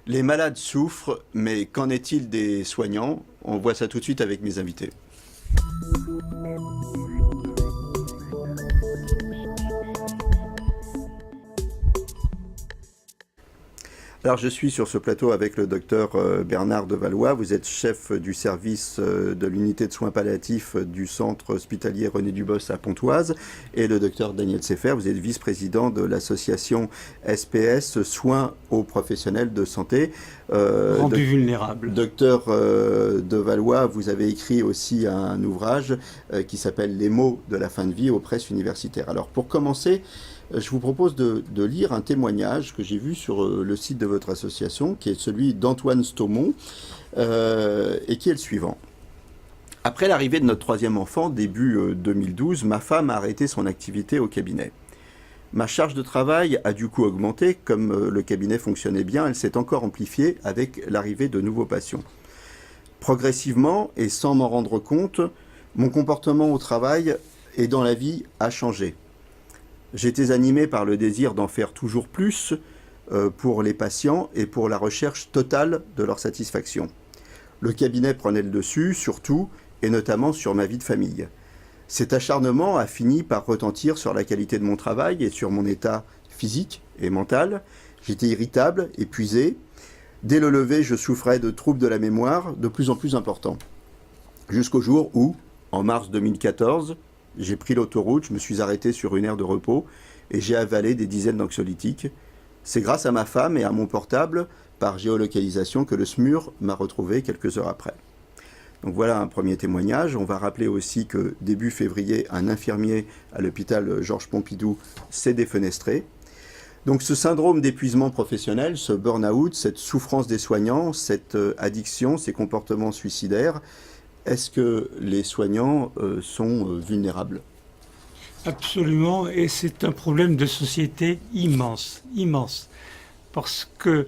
Les malades souffrent, mais qu'en est-il des soignants? On voit ça tout de suite avec mes invités. Alors je suis sur ce plateau avec le docteur Bernard Devalois. Vous êtes chef du service de l'unité de soins palliatifs du centre hospitalier René Dubos à Pontoise, et le docteur Daniel Seffer. Vous êtes vice-président de l'association SPS Soins aux professionnels de santé. Rendus vulnérables. Docteur Devalois, vous avez écrit aussi un ouvrage qui s'appelle Les mots de la fin de vie aux presses universitaires. Alors pour commencer, je vous propose de lire un témoignage que j'ai vu sur le site de votre association, qui est celui d'Antoine Staumont, et qui est le suivant. Après l'arrivée de notre troisième enfant, début 2012, ma femme a arrêté son activité au cabinet. Ma charge de travail a du coup augmenté. Comme le cabinet fonctionnait bien, elle s'est encore amplifiée avec l'arrivée de nouveaux patients. Progressivement, et sans m'en rendre compte, mon comportement au travail et dans la vie a changé. J'étais animé par le désir d'en faire toujours plus pour les patients et pour la recherche totale de leur satisfaction. Le cabinet prenait le dessus, surtout, et notamment sur ma vie de famille. Cet acharnement a fini par retentir sur la qualité de mon travail et sur mon état physique et mental. J'étais irritable, épuisé. Dès le lever, je souffrais de troubles de la mémoire de plus en plus importants. Jusqu'au jour où, en mars 2014, j'ai pris l'autoroute, je me suis arrêté sur une aire de repos et j'ai avalé des dizaines d'anxiolytiques. C'est grâce à ma femme et à mon portable, par géolocalisation, que le SMUR m'a retrouvé quelques heures après. Donc voilà un premier témoignage. On va rappeler aussi que début février, un infirmier à l'hôpital Georges Pompidou s'est défenestré. Donc ce syndrome d'épuisement professionnel, ce burn-out, cette souffrance des soignants, cette addiction, ces comportements suicidaires, est-ce que les soignants sont vulnérables? Absolument, et c'est un problème de société immense, immense. Parce que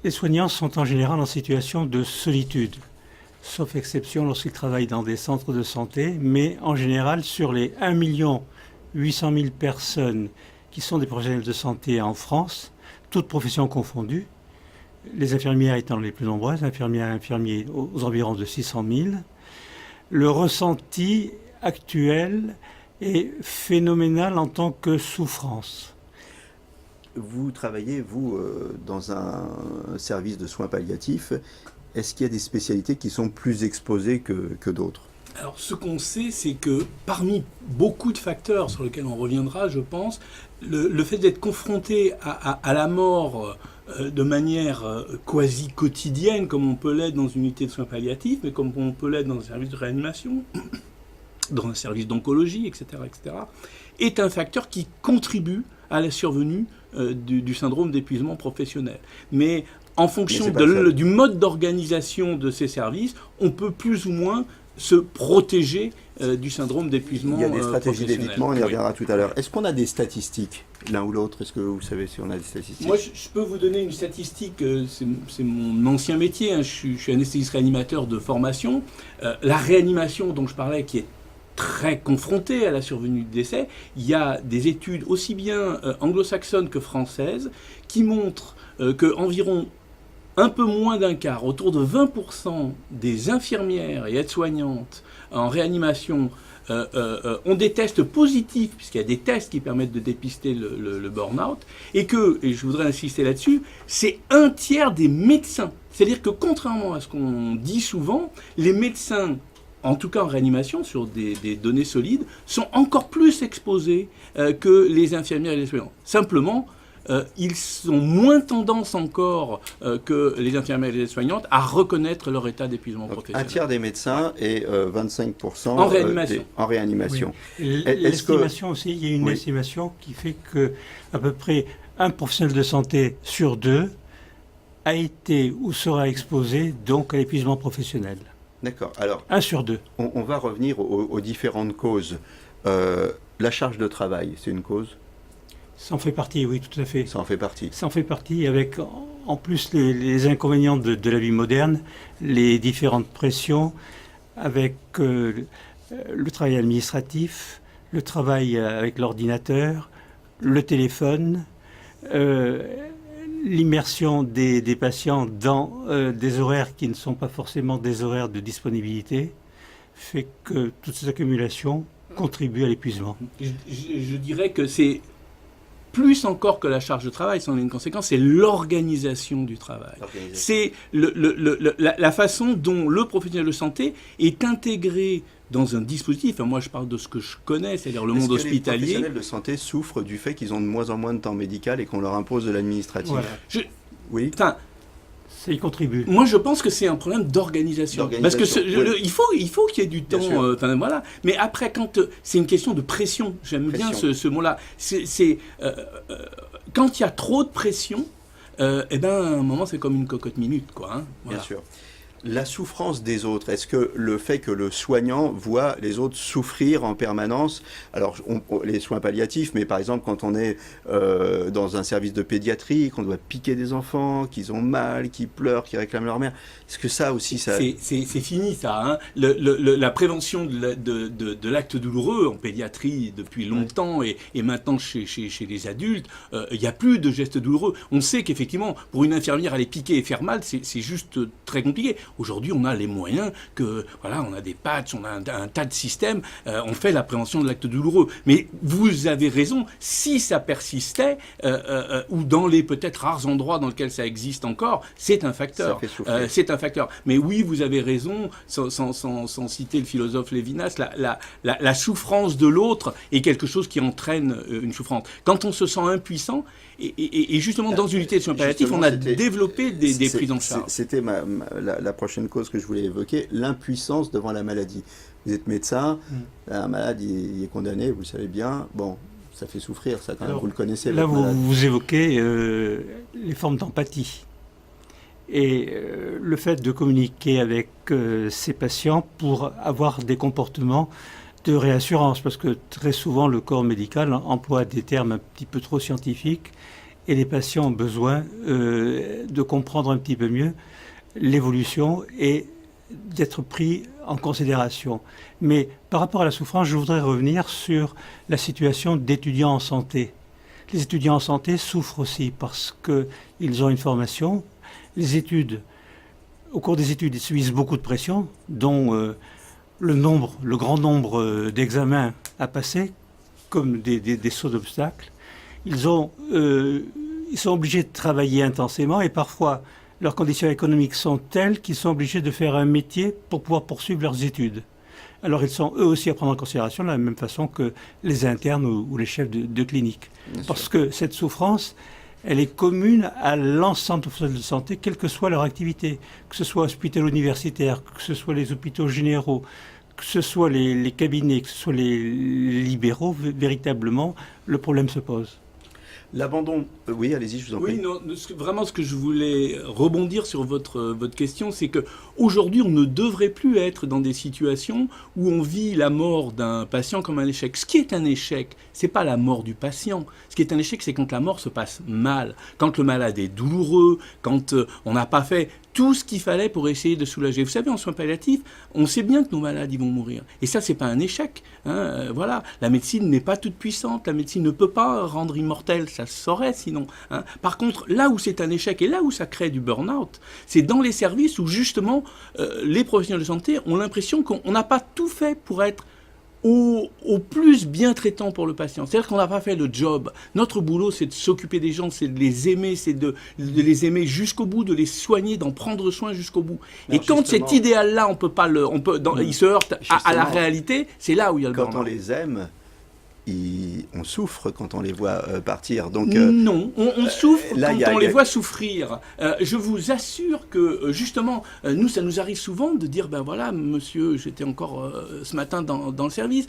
les soignants sont en général en situation de solitude, sauf exception lorsqu'ils travaillent dans des centres de santé, mais en général, sur les 1 800 000 personnes qui sont des professionnels de santé en France, toutes professions confondues, les infirmières étant les plus nombreuses, infirmières et infirmiers aux environs de 600 000. Le ressenti actuel est phénoménal en tant que souffrance. Vous travaillez, vous, dans un service de soins palliatifs. Est-ce qu'il y a des spécialités qui sont plus exposées que d'autres? Alors, ce qu'on sait, c'est que parmi beaucoup de facteurs sur lesquels on reviendra, je pense, le fait d'être confronté à la mort de manière quasi quotidienne, comme on peut l'être dans une unité de soins palliatifs, mais comme on peut l'être dans un service de réanimation, dans un service d'oncologie, etc., est un facteur qui contribue à la survenue du syndrome d'épuisement professionnel. Mais en fonction du mode d'organisation de ces services, on peut plus ou moins se protéger du syndrome d'épuisement professionnel. Il y a des stratégies d'évitement, on y reviendra tout à l'heure. Est-ce qu'on a des statistiques, l'un ou l'autre? Est-ce que vous savez si on a des statistiques? Moi, je peux vous donner une statistique, c'est mon ancien métier, hein, je suis anesthésiste réanimateur de formation. La réanimation dont je parlais, qui est très confrontée à la survenue du décès, il y a des études aussi bien anglo-saxonnes que françaises qui montrent qu'environ un peu moins d'un quart, autour de 20% des infirmières et aides-soignantes en réanimation ont des tests positifs, puisqu'il y a des tests qui permettent de dépister le burn-out, et je voudrais insister là-dessus, c'est un tiers des médecins. C'est-à-dire que contrairement à ce qu'on dit souvent, les médecins, en tout cas en réanimation, sur des données solides, sont encore plus exposés que les infirmières et les soignants. Simplement, ils ont moins tendance encore que les infirmières et les soignantes à reconnaître leur état d'épuisement professionnel. Un tiers des médecins et 25% en réanimation. En réanimation. Oui. L'estimation aussi, il y a une estimation qui fait que à peu près un professionnel de santé sur deux a été ou sera exposé donc à l'épuisement professionnel. D'accord. Alors, 1 sur 2. On va revenir aux différentes causes. La charge de travail, c'est une cause? Ça en fait partie, oui, tout à fait. Ça en fait partie. Ça en fait partie, avec en plus les inconvénients de la vie moderne, les différentes pressions, avec le travail administratif, le travail avec l'ordinateur, le téléphone, l'immersion des patients dans des horaires qui ne sont pas forcément des horaires de disponibilité fait que toutes ces accumulations contribuent à l'épuisement. Je dirais que c'est plus encore que la charge de travail, c'en est une conséquence, c'est l'organisation du travail. C'est la façon dont le professionnel de santé est intégré dans un dispositif. Enfin, moi, je parle de ce que je connais, c'est-à-dire le monde hospitalier. Les professionnels de santé souffrent du fait qu'ils ont de moins en moins de temps médical et qu'on leur impose de l'administratif. Voilà. Oui. Enfin, ça y contribue. moi, je pense que c'est un problème d'organisation. Parce que il faut qu'il y ait du temps. Voilà. Mais après, quand c'est une question de pression, j'aime bien ce mot-là. Quand il y a trop de pression, à un moment, c'est comme une cocotte minute, quoi. Hein. Voilà. Bien sûr. La souffrance des autres, est-ce que le fait que le soignant voit les autres souffrir en permanence, alors les soins palliatifs, mais par exemple quand on est dans un service de pédiatrie, qu'on doit piquer des enfants, qu'ils ont mal, qu'ils pleurent, qu'ils réclament leur mère, est-ce que ça aussi, ça... C'est fini ça, hein. La prévention de l'acte douloureux en pédiatrie depuis longtemps et maintenant chez les adultes, il n'y a plus de gestes douloureux. On sait qu'effectivement, pour une infirmière aller piquer et faire mal, c'est juste très compliqué. Aujourd'hui, on a les moyens on a des patchs, on a un tas de systèmes, on fait la prévention de l'acte douloureux. Mais vous avez raison, si ça persistait, ou dans les peut-être rares endroits dans lesquels ça existe encore, c'est un facteur. Ça fait souffrir. C'est un facteur. Mais oui, vous avez raison, sans citer le philosophe Lévinas, la souffrance de l'autre est quelque chose qui entraîne une souffrance. Quand on se sent impuissant, et justement dans une unité de soins palliatifs, on a développé des prises en charge. C'était la prochaine cause que je voulais évoquer, l'impuissance devant la maladie. Vous êtes médecin, un malade il est condamné, vous le savez bien, bon, ça fait souffrir, ça quand même, vous le connaissez. Là, vous évoquez les formes d'empathie. Et le fait de communiquer avec ces patients pour avoir des comportements de réassurance, parce que très souvent le corps médical emploie des termes un petit peu trop scientifiques et les patients ont besoin de comprendre un petit peu mieux l'évolution et d'être pris en considération. Mais par rapport à la souffrance, je voudrais revenir sur la situation d'étudiants en santé. Les étudiants en santé souffrent aussi parce qu'ils ont une formation. Au cours des études, ils subissent beaucoup de pression, dont le grand nombre d'examens à passer, comme des sauts d'obstacles. Ils sont obligés de travailler intensément et parfois leurs conditions économiques sont telles qu'ils sont obligés de faire un métier pour pouvoir poursuivre leurs études. Alors ils sont eux aussi à prendre en considération de la même façon que les internes ou les chefs de clinique. Parce que cette souffrance, elle est commune à l'ensemble des professionnels de santé, quelle que soit leur activité, que ce soit hospitalo-universitaire, que ce soit les hôpitaux généraux, que ce soit les cabinets, que ce soit les libéraux, véritablement, le problème se pose. L'abandon, oui, allez-y, je vous en prie. Oui, non, vraiment ce que je voulais rebondir sur votre question, c'est qu'aujourd'hui, on ne devrait plus être dans des situations où on vit la mort d'un patient comme un échec. Ce qui est un échec, c'est pas la mort du patient. Ce qui est un échec, c'est quand la mort se passe mal, quand le malade est douloureux, quand on n'a pas fait tout ce qu'il fallait pour essayer de soulager. Vous savez, en soins palliatifs, on sait bien que nos malades ils vont mourir. Et ça, c'est pas un échec. Hein. Voilà, la médecine n'est pas toute puissante. La médecine ne peut pas rendre immortel, ça se saurait sinon. Hein. Par contre, là où c'est un échec et là où ça crée du burn-out, c'est dans les services où justement les professionnels de santé ont l'impression qu'on n'a pas tout fait pour être au plus bien traitant pour le patient. C'est-à-dire qu'on n'a pas fait le job. Notre boulot, c'est de s'occuper des gens, c'est de les aimer, c'est de les aimer jusqu'au bout, de les soigner, d'en prendre soin jusqu'au bout. Alors, et quand cet idéal-là, il se heurte à la réalité, c'est là où il y a le burn-out. Quand on les aime, on souffre quand on les voit partir. Donc, non, on souffre quand on les voit souffrir. Je vous assure que, justement, nous, ça nous arrive souvent de dire, ben voilà, monsieur, j'étais encore ce matin dans le service,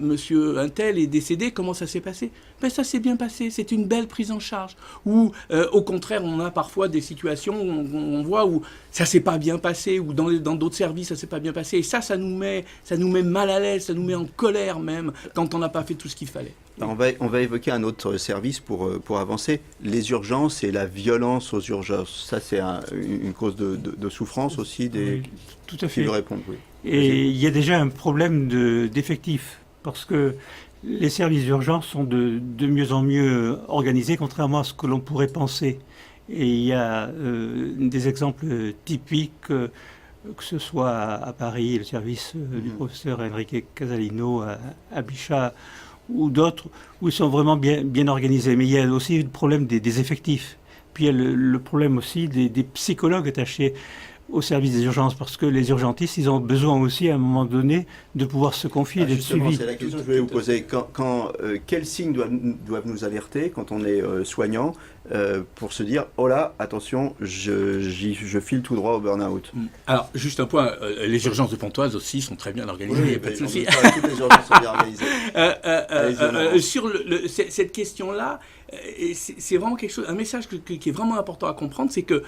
monsieur Untel est décédé, comment ça s'est passé? Ben ça s'est bien passé, c'est une belle prise en charge. Ou, au contraire, on a parfois des situations où on voit où ça s'est pas bien passé, ou dans d'autres services, ça s'est pas bien passé. Et ça nous met mal à l'aise, ça nous met en colère même, quand on n'a pas fait tout ce qu'il fallait. On va évoquer un autre service pour avancer, les urgences et la violence aux urgences. Ça, c'est une cause de souffrance aussi des tout à fait. Qui lui répondent. Oui. Et il y a déjà un problème d'effectifs, parce que les services d'urgence sont de mieux en mieux organisés, contrairement à ce que l'on pourrait penser. Et il y a des exemples typiques, que ce soit à Paris, le service du professeur Enrique Casalino à Bichat, ou d'autres, où ils sont vraiment bien organisés. Mais il y a aussi le problème des effectifs. Puis il y a le problème aussi des psychologues attachés au service des urgences, parce que les urgentistes, ils ont besoin aussi, à un moment donné, de pouvoir se confier, d'être suivis. C'est la question que je voulais vous poser. Quels signes doivent nous alerter quand on est soignant pour se dire « Oh là, attention, je file tout droit au burn-out ». Alors, juste un point, les urgences de Pontoise aussi sont très bien organisées, il n'y a pas de souci. Toutes les urgences sont bien organisées. Sur cette question-là, c'est vraiment quelque chose, un message qui est vraiment important à comprendre, c'est que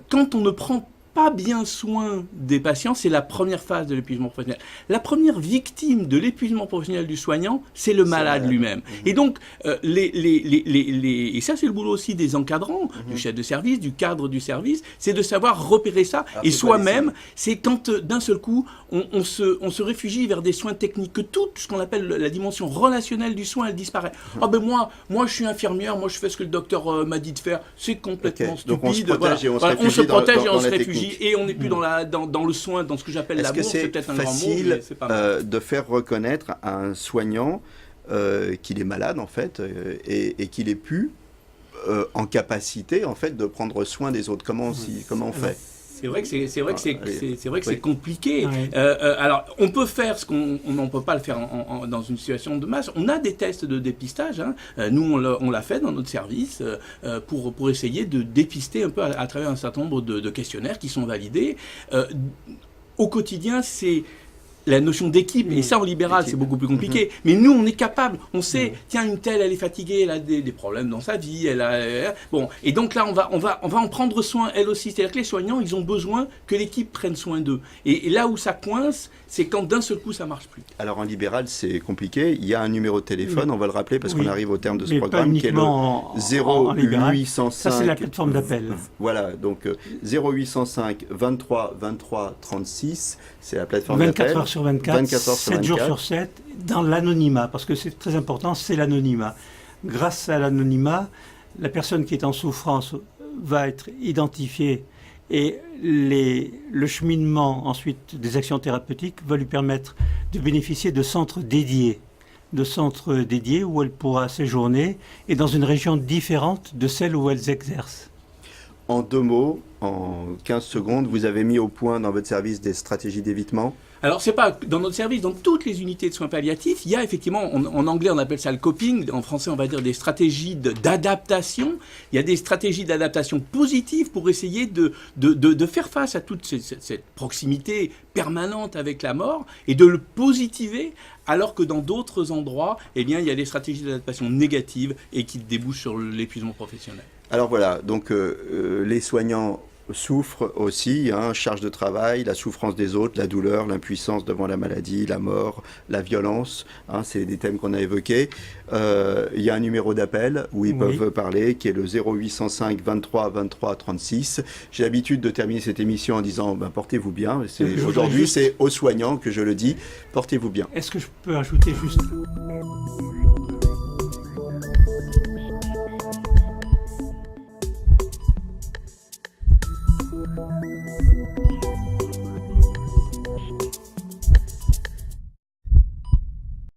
quand on ne prend pas bien soin des patients, c'est la première phase de l'épuisement professionnel. La première victime de l'épuisement professionnel du soignant, c'est le malade lui-même. Et donc, et ça c'est le boulot aussi des encadrants, du chef de service, du cadre du service, c'est de savoir repérer ça. Et soi-même, c'est quand d'un seul coup, on se réfugie vers des soins techniques, que tout ce qu'on appelle la dimension relationnelle du soin, elle disparaît. Ah ben moi je suis infirmière, moi je fais ce que le docteur m'a dit de faire, c'est complètement stupide. Donc on se protège et on se réfugie. Et on n'est plus dans le soin, dans ce que j'appelle l'amour, c'est peut-être un grand mot, mais c'est pas mal. Est-ce que c'est facile de faire reconnaître à un soignant qu'il est malade, en fait, et qu'il est plus en capacité, en fait, de prendre soin des autres? Comment on fait? C'est vrai que c'est compliqué. Ouais. Alors, on peut faire ce qu'on ne peut pas le faire dans une situation de masse. On a des tests de dépistage. Nous, on l'a fait dans notre service pour essayer de dépister un peu à travers un certain nombre de questionnaires qui sont validés. Au quotidien, c'est la notion d'équipe, et ça en libéral c'est beaucoup plus compliqué, mais nous on est capable, on sait, tiens, une telle elle est fatiguée, elle a des problèmes dans sa vie, bon, et donc là on va en prendre soin elle aussi, c'est-à-dire que les soignants ils ont besoin que l'équipe prenne soin d'eux, et là où ça coince, c'est quand d'un seul coup ça marche plus. Alors en libéral c'est compliqué, il y a un numéro de téléphone, on va le rappeler parce qu'on arrive au terme de ce programme, qui est le 0805. Ça c'est la plateforme d'appel. Voilà, donc 0805 23 23 36, c'est la plateforme d'appel. 24 heures sur 24, 7 jours sur 7, dans l'anonymat, parce que c'est très important, c'est l'anonymat. Grâce à l'anonymat, la personne qui est en souffrance va être identifiée et le cheminement ensuite des actions thérapeutiques va lui permettre de bénéficier de centres dédiés où elle pourra séjourner et dans une région différente de celle où elle exerce. En 2 mots, en 15 secondes, vous avez mis au point dans votre service des stratégies d'évitement? Alors, c'est pas dans notre service, dans toutes les unités de soins palliatifs, il y a effectivement, en anglais on appelle ça le coping, en français on va dire des stratégies d'adaptation. Il y a des stratégies d'adaptation positives pour essayer de faire face à toute cette proximité permanente avec la mort et de le positiver, alors que dans d'autres endroits, eh bien, il y a des stratégies d'adaptation négatives et qui débouchent sur l'épuisement professionnel. Alors voilà, donc les soignants souffrent aussi, charge de travail, la souffrance des autres, la douleur, l'impuissance devant la maladie, la mort, la violence, c'est des thèmes qu'on a évoqués. Il y a un numéro d'appel où ils peuvent parler, qui est le 0805 23 23 36. J'ai l'habitude de terminer cette émission en disant portez-vous bien. Aujourd'hui, c'est aux soignants que je le dis, portez-vous bien. Est-ce que je peux ajouter juste